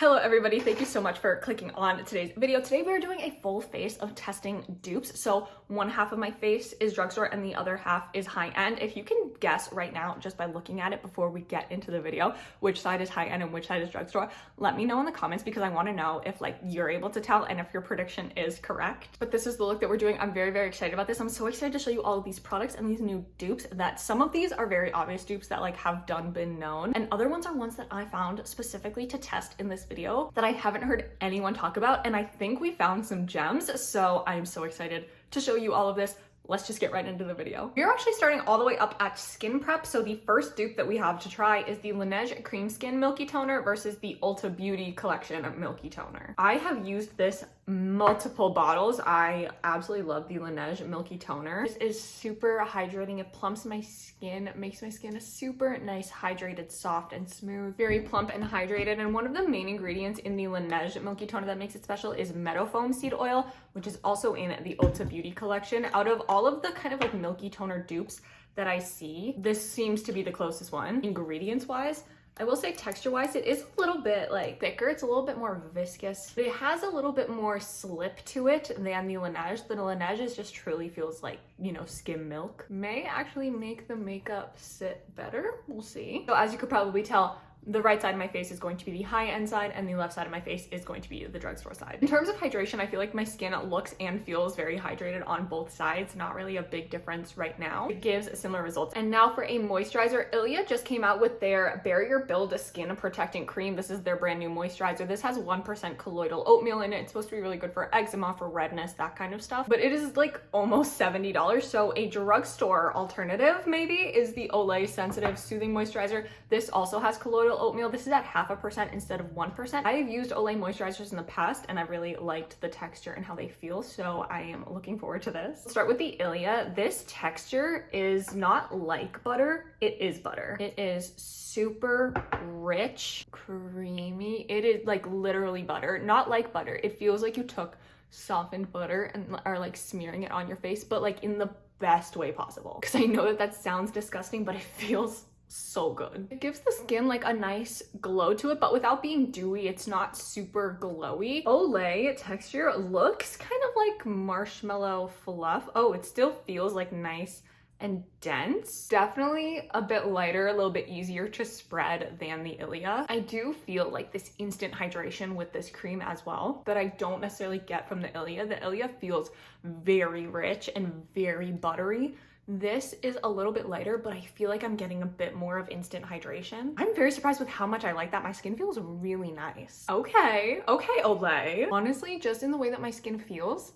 Hello everybody, thank you so much for clicking on today's video. Today we're doing a full face of testing dupes. So one half of my face is drugstore and the other half is high-end. If you can guess right now, just by looking at it before we get into the video, which side is high-end and which side is drugstore, let me know in the comments because I want to know if you're able to tell and if your prediction is correct. But this is the look that we're doing. I'm very, very excited about this. I'm so excited to show you all of these products and these new dupes that some of these are very obvious dupes that have been known, and other ones are ones that I found specifically to test in this video that I haven't heard anyone talk about, and I think we found some gems, so I'm so excited to show you all of this. Let's just get right into the video. We're actually starting all the way up at skin prep, so the first dupe that we have to try is the Laneige Cream Skin Milky Toner versus the Ulta Beauty Collection Milky Toner. I have used this multiple bottles. I absolutely love the Laneige Milky Toner. This is super hydrating. It plumps my skin, makes my skin a super nice, hydrated, soft, and smooth. Very plump and hydrated, and one of the main ingredients in the Laneige Milky Toner that makes it special is meadow foam seed oil, which is also in the Ulta Beauty Collection. Out of all of the kind of milky toner dupes that I see, this seems to be the closest one. Ingredients wise, I will say texture wise, it is a little bit thicker. It's a little bit more viscous. It has a little bit more slip to it than the Laneige. The Laneige just truly feels like, skim milk. May actually make the makeup sit better. We'll see. So as you could probably tell, the right side of my face is going to be the high-end side and the left side of my face is going to be the drugstore side. In terms of hydration, I feel like my skin looks and feels very hydrated on both sides. Not really a big difference right now. It gives similar results. And now for a moisturizer, Ilia just came out with their Barrier Build Skin Protectant Cream. This is their brand new moisturizer. This has 1% colloidal oatmeal in it. It's supposed to be really good for eczema, for redness, that kind of stuff. But it is almost $70. So a drugstore alternative maybe is the Olay Sensitive Soothing Moisturizer. This also has colloidal oatmeal. This is at 0.5% instead of 1%. I have used Olay moisturizers in the past and I really liked the texture and how they feel, so I am looking forward to this. Let's start with the Ilia. This texture is not like butter, it is butter. It is super rich, creamy. It is literally butter, not like butter. It feels like you took softened butter and are smearing it on your face, but in the best way possible. Because I know that sounds disgusting, but it feels so good. It gives the skin a nice glow to it, but without being dewy. It's not super glowy. Olay texture looks kind of like marshmallow fluff. Oh, it still feels nice and dense. Definitely a bit lighter, a little bit easier to spread than the Ilia. I do feel this instant hydration with this cream as well that I don't necessarily get from the Ilia. The Ilia feels very rich and very buttery. This is a little bit lighter, but I feel like I'm getting a bit more of instant hydration. I'm very surprised with how much I like that. My skin feels really nice. Okay, Olay. Honestly, just in the way that my skin feels,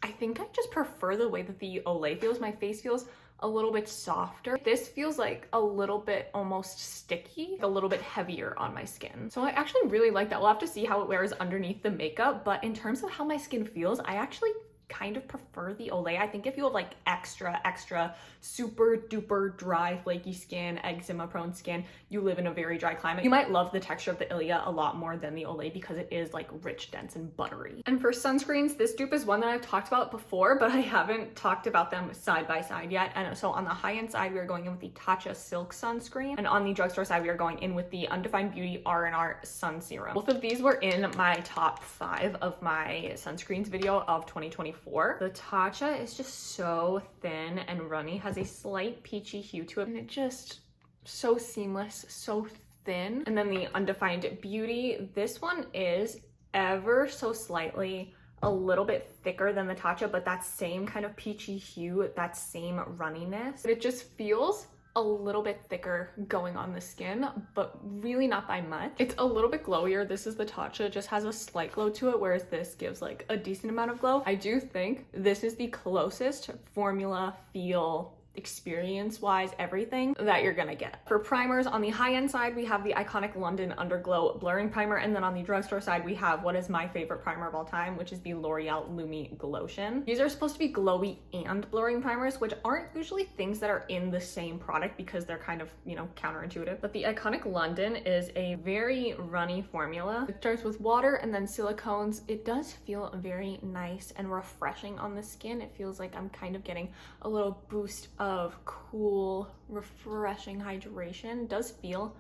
I think I just prefer the way that the Olay feels. My face feels a little bit softer. This feels a little bit almost sticky, a little bit heavier on my skin. So I actually really like that. We'll have to see how it wears underneath the makeup, but in terms of how my skin feels, I actually kind of prefer the Olay. I think if you have extra super duper dry flaky skin, eczema prone skin, you live in a very dry climate, you might love the texture of the Ilia a lot more than the Olay because it is rich, dense, and buttery. And for sunscreens, this dupe is one that I've talked about before, but I haven't talked about them side by side yet. And so on the high-end side, we are going in with the Tatcha Silk Sunscreen, and on the drugstore side, we are going in with the Undefined Beauty R&R Sun Serum. Both of these were in my top 5 of my sunscreens video of 2024. The Tatcha is just so thin and runny, has a slight peachy hue to it, and it just so seamless, so thin. And then the Undefined Beauty, this one is ever so slightly a little bit thicker than the Tatcha, but that same kind of peachy hue, that same runniness. It just feels a little bit thicker going on the skin, but really not by much. It's a little bit glowier. This is the Tatcha, just has a slight glow to it, whereas this gives a decent amount of glow. I do think this is the closest formula, feel, experience wise, everything that you're gonna get. For primers, on the high end side, we have the iconic London Underglow blurring primer, and then on the drugstore side, we have what is my favorite primer of all time, which is the L'Oreal Lumi Glotion. These are supposed to be glowy and blurring primers, which aren't usually things that are in the same product because they're kind of, counterintuitive. But the iconic London is a very runny formula. It starts with water and then silicones. It does feel very nice and refreshing on the skin. It feels like I'm kind of getting a little boost of cool, refreshing hydration. It does feel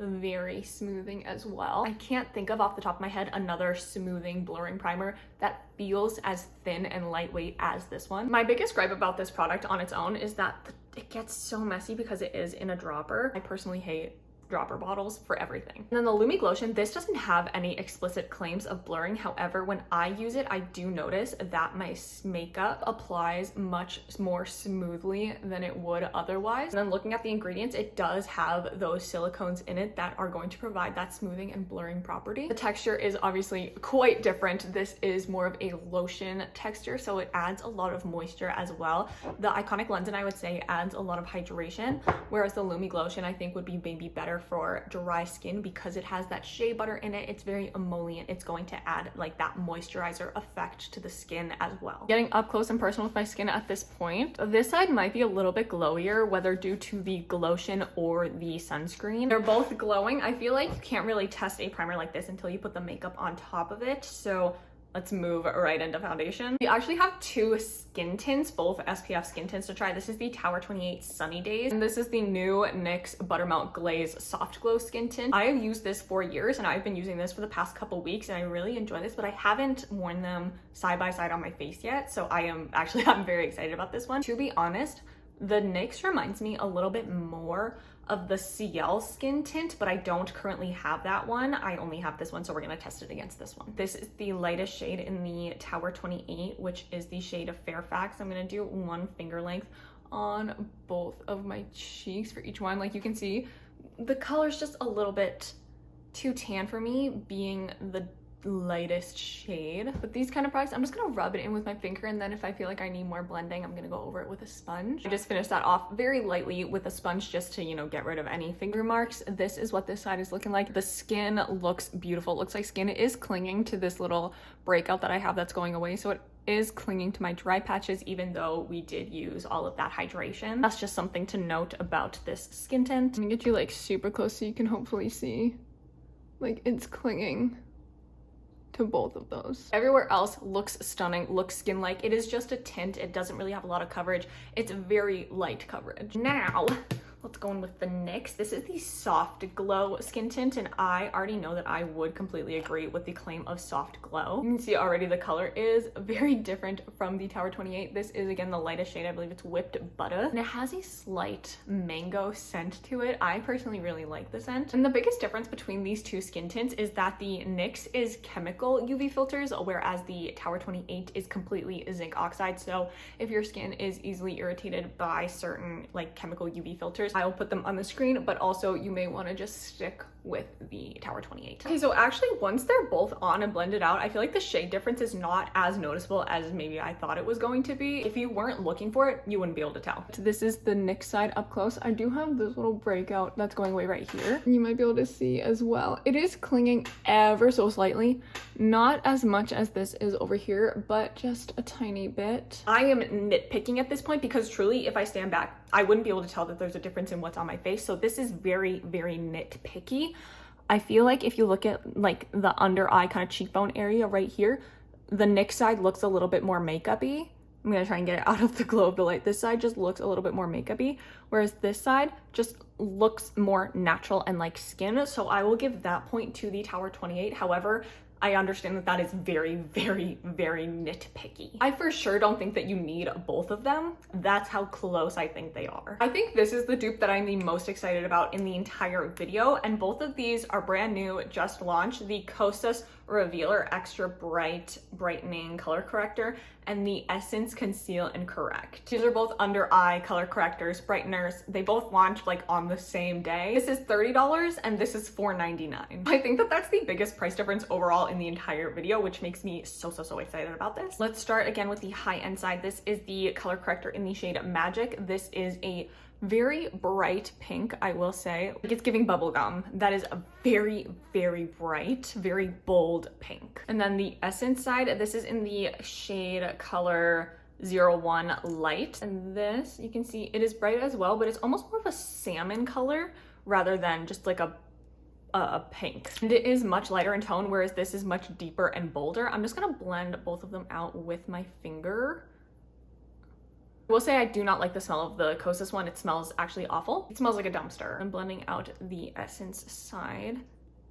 very smoothing as well. I can't think of off the top of my head another smoothing blurring primer that feels as thin and lightweight as this one. My biggest gripe about this product on its own is that it gets so messy because it is in a dropper. I personally hate dropper bottles for everything. And then the Lumi Glotion, this doesn't have any explicit claims of blurring. However, when I use it, I do notice that my makeup applies much more smoothly than it would otherwise. And then looking at the ingredients, it does have those silicones in it that are going to provide that smoothing and blurring property. The texture is obviously quite different. This is more of a lotion texture, so it adds a lot of moisture as well. The Iconic London, I would say, adds a lot of hydration, whereas the Lumi Glotion, I think, would be maybe better for dry skin because it has that shea butter in it. It's very emollient. It's going to add like that moisturizer effect to the skin as well. Getting up close and personal with my skin at this point, this side might be a little bit glowier, whether due to the Glotion or the sunscreen. They're both glowing. I feel like you can't really test a primer like this until you put the makeup on top of it. So let's move right into foundation. We actually have two skin tints, both SPF skin tints to try. This is the Tower 28 Sunny Days, and this is the new NYX Buttermelt Glaze Soft Glow Skin Tint. I have used this for years, and I've been using this for the past couple weeks, and I really enjoy this, but I haven't worn them side by side on my face yet, so I'm very excited about this one. To be honest, the NYX reminds me a little bit more of the CL skin tint, but I don't currently have that one. I only have this one, so we're gonna test it against this one. This is the lightest shade in the Tower 28, which is the shade of Fairfax. I'm gonna do one finger length on both of my cheeks for each one. Like you can see, the color's just a little bit too tan for me, being the lightest shade. But these kind of products, I'm just gonna rub it in with my finger, and then if I feel like I need more blending, I'm gonna go over it with a sponge. I just finished that off very lightly with a sponge just to, you know, get rid of any finger marks. This is what this side is looking like. The skin looks beautiful. It looks like skin is clinging to this little breakout that I have that's going away, so it is clinging to my dry patches, even though we did use all of that hydration. That's just something to note about this skin tint. I'm gonna get you like super close so you can hopefully see, like, it's clinging to both of those. Everywhere else looks stunning, looks skin-like. It is just a tint. It doesn't really have a lot of coverage. It's very light coverage. Now, let's go in with the NYX. This is the Soft Glow Skin Tint, and I already know that I would completely agree with the claim of soft glow. You can see already the color is very different from the Tower 28. This is, again, the lightest shade. I believe it's Whipped Butter, and it has a slight mango scent to it. I personally really like the scent. And the biggest difference between these two skin tints is that the NYX is chemical UV filters, whereas the Tower 28 is completely zinc oxide. So if your skin is easily irritated by certain like chemical UV filters, I will put them on the screen, but also you may want to just stick with the Tower 28. Okay, so actually once they're both on and blended out, I feel like the shade difference is not as noticeable as maybe I thought it was going to be. If you weren't looking for it, you wouldn't be able to tell. So this is the NYX side up close. I do have this little breakout that's going away right here. You might be able to see as well. It is clinging ever so slightly. Not as much as this is over here, but just a tiny bit. I am nitpicking at this point because truly, if I stand back, I wouldn't be able to tell that there's a difference in what's on my face. So this is very, very nitpicky. I feel like if you look at like the under eye kind of cheekbone area right here, the NYX side looks a little bit more makeup-y. I'm gonna try and get it out of the glow of the light. This side just looks a little bit more makeup-y, whereas this side just looks more natural and like skin. So I will give that point to the Tower 28. However, I understand that that is very, very, very nitpicky. I for sure don't think that you need both of them. That's how close I think they are. I think this is the dupe that I'm the most excited about in the entire video, and both of these are brand new, just launched. The Kosas Revealer Extra Bright Brightening Color Corrector and the Essence Conceal and Correct. These are both under eye color correctors, brighteners. They both launched like on the same day. This is $30 and this is $4.99. I think that that's the biggest price difference overall in the entire video, which makes me so excited about this. Let's start again with the high-end side. This is the color corrector in the shade Magic. This is a very bright pink, I will say. It's giving bubblegum. That is a very, very bright, very bold pink. And then the Essence side, this is in the shade color 01 Light. And this, you can see it is bright as well, but it's almost more of a salmon color rather than just like a pink. And it is much lighter in tone, whereas this is much deeper and bolder. I'm just gonna blend both of them out with my finger. I will say I do not like the smell of the Kosas one. It smells actually awful. It smells like a dumpster. I'm blending out the Essence side.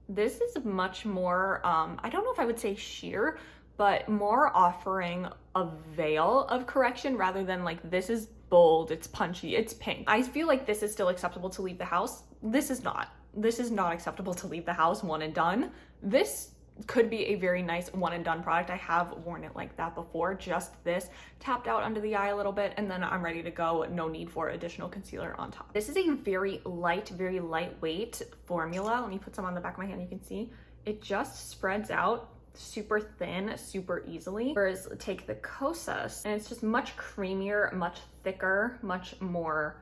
This is much more, I don't know if I would say sheer, but more offering a veil of correction rather than like, this is bold, it's punchy, it's pink. I feel like this is still acceptable to leave the house. This is not. This is not acceptable to leave the house, one and done. This could be a very nice one and done product. I have worn it like that before, just this, tapped out under the eye a little bit, and then I'm ready to go. No need for additional concealer on top. This is a very lightweight formula. Let me put some on the back of my hand, you can see. It just spreads out super thin, super easily. Whereas take the Kosas, and it's just much creamier, much thicker, much more,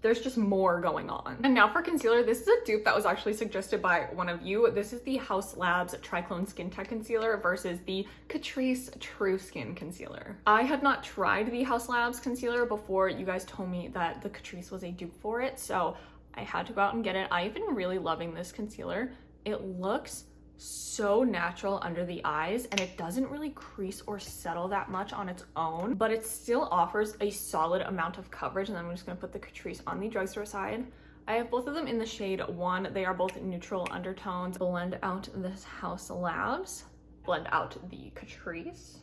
there's just more going on. And now for concealer, this is a dupe that was actually suggested by one of you. This is the Haus Labs Triclone Skin Tech Concealer versus the Catrice True Skin Concealer. I had not tried the Haus Labs concealer before you guys told me that the Catrice was a dupe for it, so I had to go out and get it. I've been really loving this concealer. It looks so natural under the eyes, and it doesn't really crease or settle that much on its own, but it still offers a solid amount of coverage. And I'm just going to put the Catrice on the drugstore side. I have both of them in the shade 1. They are both neutral undertones. Blend out this Haus Labs, blend out the Catrice.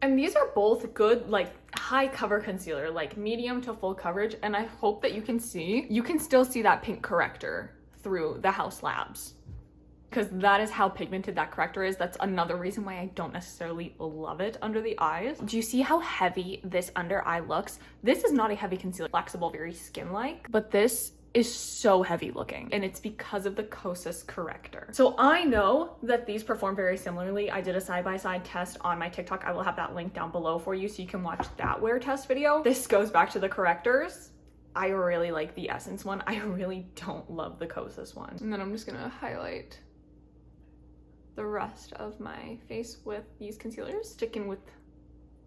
And these are both good, like high cover concealer, like medium to full coverage. And I hope that you can still see that pink corrector through the Haus Labs, because that is how pigmented that corrector is. That's another reason why I don't necessarily love it under the eyes. Do you see how heavy this under eye looks? This is not a heavy concealer, flexible, very skin-like, but this is so heavy looking, and it's because of the Kosas corrector. So I know that these perform very similarly. I did a side-by-side test on my TikTok. I will have that link down below for you so you can watch that wear test video. This goes back to the correctors. I really like the Essence one. I really don't love the Kosas one. And then I'm just gonna highlight the rest of my face with these concealers, sticking with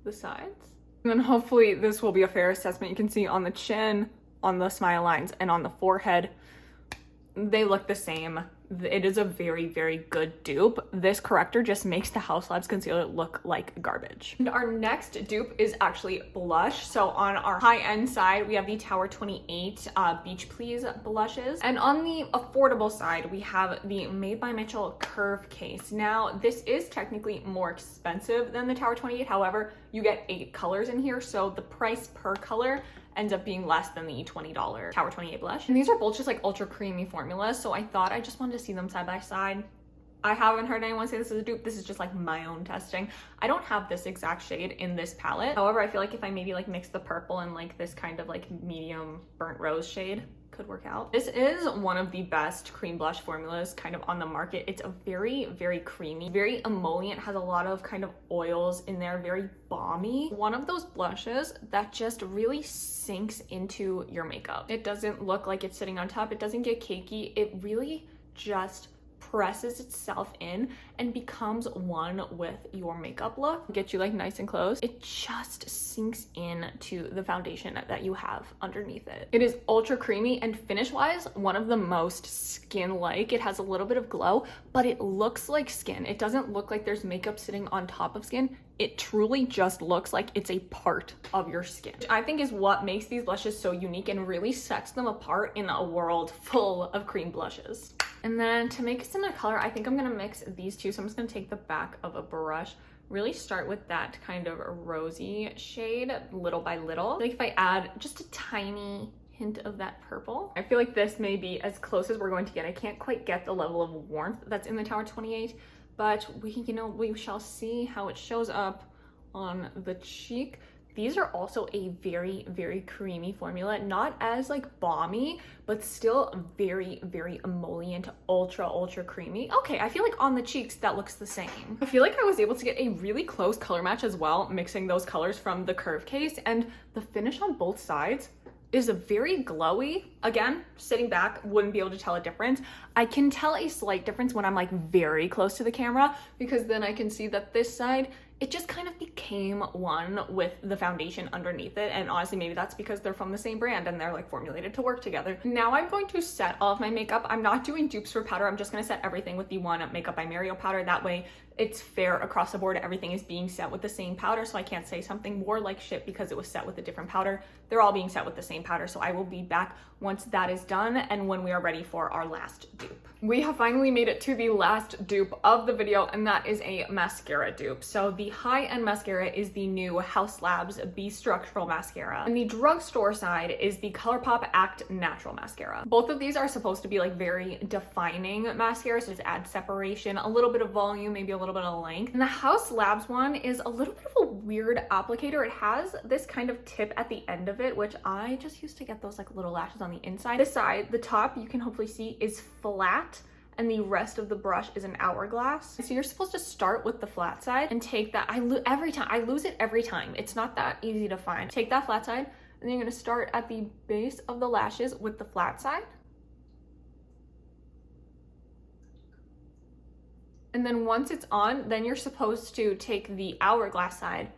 the sides. And then hopefully this will be a fair assessment. You can see on the chin, on the smile lines, and on the forehead, they look the same. It is a very, very good dupe. This corrector just makes the Haus Labs concealer look like garbage. And our next dupe is actually blush. So on our high-end side, we have the Tower 28 Beach Please blushes. And on the affordable side, we have the Made by Mitchell Curve Case. Now, this is technically more expensive than the Tower 28. However, you get 8 colors in here, so the price per color ends up being less than the $20 Tower 28 blush. And these are both just like ultra creamy formulas, so I thought I just wanted to see them side by side. I haven't heard anyone say this is a dupe. This is just like my own testing. I don't have this exact shade in this palette. However, I feel like if I maybe like mix the purple and like this kind of like medium burnt rose shade, could work out. This is one of the best cream blush formulas kind of on the market. It's a very, very creamy, very emollient, has a lot of kind of oils in there, very balmy. One of those blushes that just really sinks into your makeup. It doesn't look like it's sitting on top. It doesn't get cakey. It really just presses itself in and becomes one with your makeup look. Get you like nice and close. It just sinks into the foundation that you have underneath it. It is ultra creamy, and finish wise, one of the most skin-like. It has a little bit of glow, but it looks like skin. It doesn't look like there's makeup sitting on top of skin. It truly just looks like it's a part of your skin, which I think is what makes these blushes so unique and really sets them apart in a world full of cream blushes. And then to make us in a color, I think I'm gonna mix these two. So I'm just gonna take the back of a brush, really start with that kind of rosy shade little by little. Like if I add just a tiny hint of that purple, I feel like this may be as close as we're going to get. I can't quite get the level of warmth that's in the Tower 28, but we shall see how it shows up on the cheek. These are also a very, very creamy formula, not as like balmy, but still very, very emollient, ultra, ultra creamy. Okay, I feel like on the cheeks, that looks the same. I feel like I was able to get a really close color match as well, mixing those colors from the Curve Case, and the finish on both sides is very glowy. Again, sitting back, wouldn't be able to tell a difference. I can tell a slight difference when I'm like very close to the camera, because then I can see that this side it just kind of became one with the foundation underneath it. And honestly, maybe that's because they're from the same brand and they're like formulated to work together. Now I'm going to set all of my makeup. I'm not doing dupes for powder. I'm just gonna set everything with the one Makeup by Mario powder. That way it's fair across the board. Everything is being set with the same powder, so I can't say something more like shit because it was set with a different powder. They're all being set with the same powder, so I will be back once that is done and when we are ready for our last dupe. We have finally made it to the last dupe of the video, and that is a mascara dupe. So the high-end mascara is the new Haus Labs Be Structural Mascara, and the drugstore side is the ColourPop Act Natural Mascara. Both of these are supposed to be like very defining mascaras, so just add separation, a little bit of volume, maybe a little bit of length. And the Haus Labs one is a little bit of a weird applicator. It has this kind of tip at the end of it, which I just used to get those like little lashes on the inside. This side, the top, you can hopefully see, is flat, and the rest of the brush is an hourglass. So you're supposed to start with the flat side and take that. I lose it every time. It's not that easy to find. Take that flat side, and then you're gonna start at the base of the lashes with the flat side. And then once it's on, then you're supposed to take the hourglass side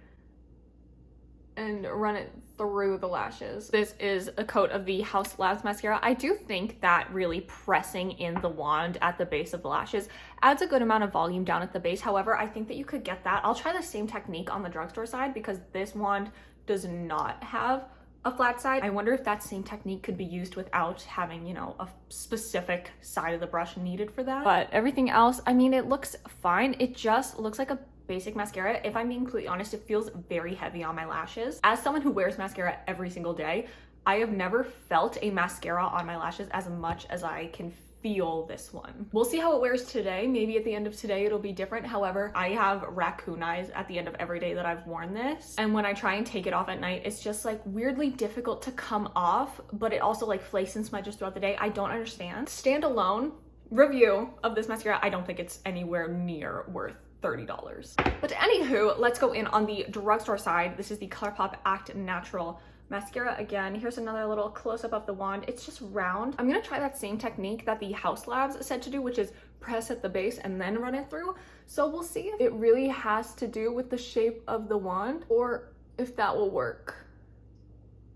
and run it through the lashes. This is a coat of the Haus Labs mascara. I do think that really pressing in the wand at the base of the lashes adds a good amount of volume down at the base. However, I think that you could get that. I'll try the same technique on the drugstore side because this wand does not have a flat side. I wonder if that same technique could be used without having, you know, a specific side of the brush needed for that. But everything else, I mean, it looks fine. It just looks like a basic mascara. If I'm being completely honest, it feels very heavy on my lashes. As someone who wears mascara every single day, I have never felt a mascara on my lashes as much as I can feel this one. We'll see how it wears today. Maybe at the end of today it'll be different. However, I have raccoon eyes at the end of every day that I've worn this, and when I try and take it off at night, it's just like weirdly difficult to come off, but it also like flakes and smudges throughout the day. I don't understand. Standalone review of this mascara, I don't think it's anywhere near worth $30. But anywho, let's go in on the drugstore side. This is the ColourPop Act Natural Mascara. Again, here's another little close-up of the wand. It's just round. I'm gonna try that same technique that the Haus Labs said to do, which is press at the base and then run it through. So we'll see if it really has to do with the shape of the wand or if that will work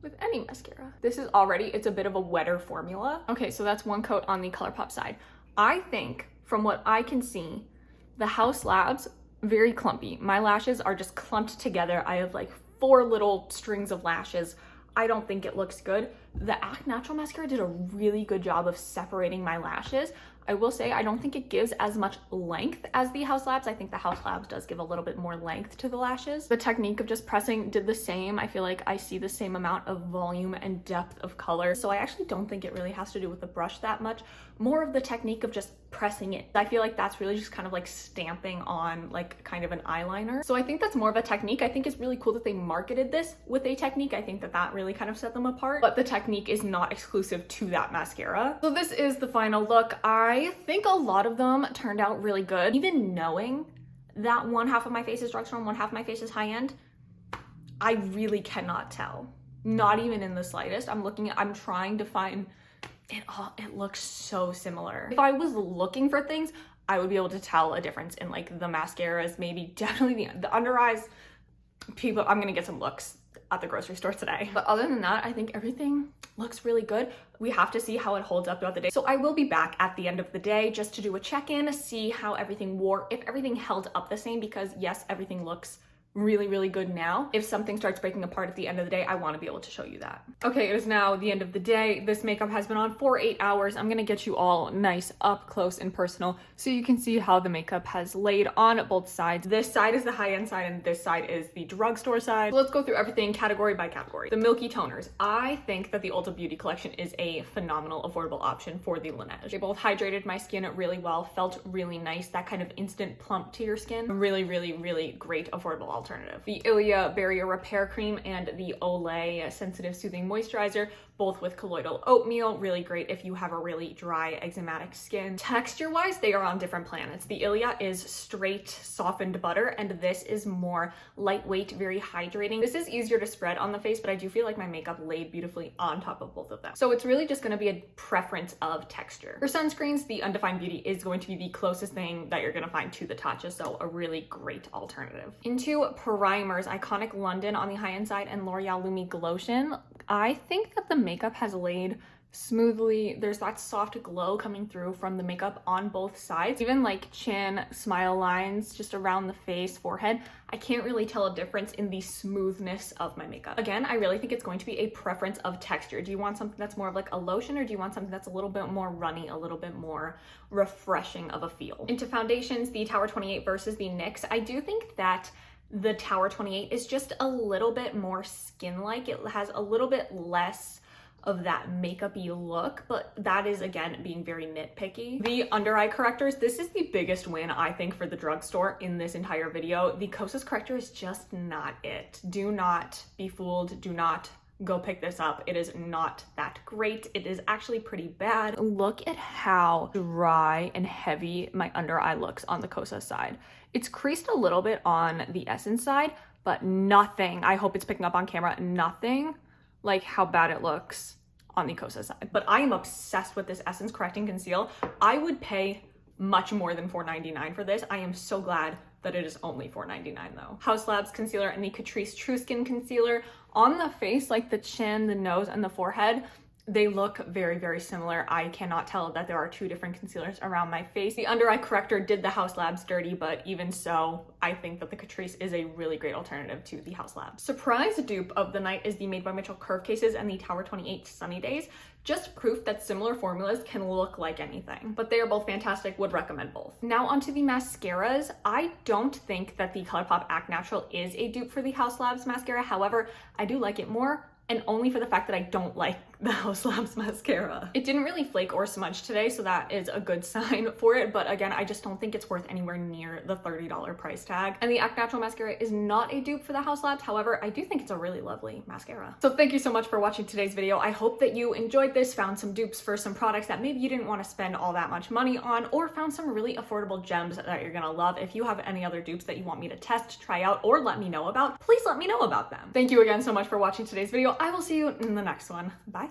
with any mascara. This is already, it's a bit of a wetter formula. Okay, so that's one coat on the ColourPop side. I think from what I can see, the Haus Labs, very clumpy. My lashes are just clumped together. I have like 4 little strings of lashes. I don't think it looks good. The Act Natural Mascara did a really good job of separating my lashes. I will say I don't think it gives as much length as the Haus Labs. I think the Haus Labs does give a little bit more length to the lashes. The technique of just pressing did the same. I feel like I see the same amount of volume and depth of color. So I actually don't think it really has to do with the brush that much. More of the technique of just pressing it. I feel like that's really just kind of like stamping on like kind of an eyeliner. So I think that's more of a technique. I think it's really cool that they marketed this with a technique. I think that that really kind of set them apart, but the technique is not exclusive to that mascara. So this is the final look. I think a lot of them turned out really good. Even knowing that one half of my face is drugstore and one half of my face is high-end, I really cannot tell. Not even in the slightest. I'm trying to find it all. It looks so similar. If I was looking for things, I would be able to tell a difference in like the mascaras, maybe definitely the under eyes. People, I'm gonna get some looks at the grocery store today. But other than that, I think everything looks really good. We have to see how it holds up throughout the day. So I will be back at the end of the day just to do a check-in, see how everything wore, if everything held up the same, because yes, everything looks really, really good now. If something starts breaking apart at the end of the day, I want to be able to show you that. Okay, it is now the end of the day. This makeup has been on for 8 hours. I'm gonna get you all nice up close and personal so you can see how the makeup has laid on both sides. This side is the high-end side and this side is the drugstore side. So let's go through everything category by category. The Milky toners. I think that the Ulta Beauty collection is a phenomenal affordable option for the Laneige. They both hydrated my skin really well, felt really nice, that kind of instant plump to your skin. Really, really, really great affordable alternative. The Ilia Barrier Repair Cream and the Olay Sensitive Soothing Moisturizer, both with colloidal oatmeal, really great if you have a really dry eczematic skin. Texture wise, they are on different planets. The Ilia is straight softened butter, and this is more lightweight, very hydrating. This is easier to spread on the face, but I do feel like my makeup laid beautifully on top of both of them. So it's really just gonna be a preference of texture. For sunscreens, the Undefined Beauty is going to be the closest thing that you're gonna find to the Tatcha, so a really great alternative. Into primers, Iconic London on the high end side and L'Oreal Lumi Glotion. I think that the makeup has laid smoothly. There's that soft glow coming through from the makeup on both sides. Even like chin, smile lines, just around the face, forehead, I can't really tell a difference in the smoothness of my makeup. Again, I really think it's going to be a preference of texture. Do you want something that's more of like a lotion, or do you want something that's a little bit more runny, a little bit more refreshing of a feel? Into foundations, the Tower 28 versus the NYX. I do think that the Tower 28 is just a little bit more skin-like. It has a little bit less of that makeup-y look, but that is, again, being very nitpicky. The under eye correctors, this is the biggest win, I think, for the drugstore in this entire video. The Kosas corrector is just not it. Do not be fooled. Do not go pick this up. It is not that great. It is actually pretty bad. Look at how dry and heavy my under eye looks on the Kosas side. It's creased a little bit on the Essence side, but nothing, I hope it's picking up on camera, nothing like how bad it looks on the Kosas side. But I am obsessed with this Essence Correcting Conceal. I would pay much more than $4.99 for this. I am so glad that it is only $4.99 though. Haus Labs Concealer and the Catrice True Skin Concealer. On the face, like the chin, the nose, and the forehead, they look very, very similar. I cannot tell that there are two different concealers around my face. The under eye corrector did the Haus Labs dirty, but even so, I think that the Catrice is a really great alternative to the Haus Labs. Surprise dupe of the night is the Made by Mitchell Curve Cases and the Tower 28 Sunny Days. Just proof that similar formulas can look like anything, but they are both fantastic, would recommend both. Now onto the mascaras. I don't think that the ColourPop Act Natural is a dupe for the Haus Labs mascara. However, I do like it more, and only for the fact that I don't like the Haus Labs mascara. It didn't really flake or smudge today, so that is a good sign for it, but again, I just don't think it's worth anywhere near the $30 price tag. And the Act Natural mascara is not a dupe for the Haus Labs. However, I do think it's a really lovely mascara. So thank you so much for watching today's video. I hope that you enjoyed this, found some dupes for some products that maybe you didn't want to spend all that much money on, or found some really affordable gems that you're gonna love. If you have any other dupes that you want me to test, try out, or let me know about, please let me know about them. Thank you again so much for watching today's video. I will see you in the next one. Bye.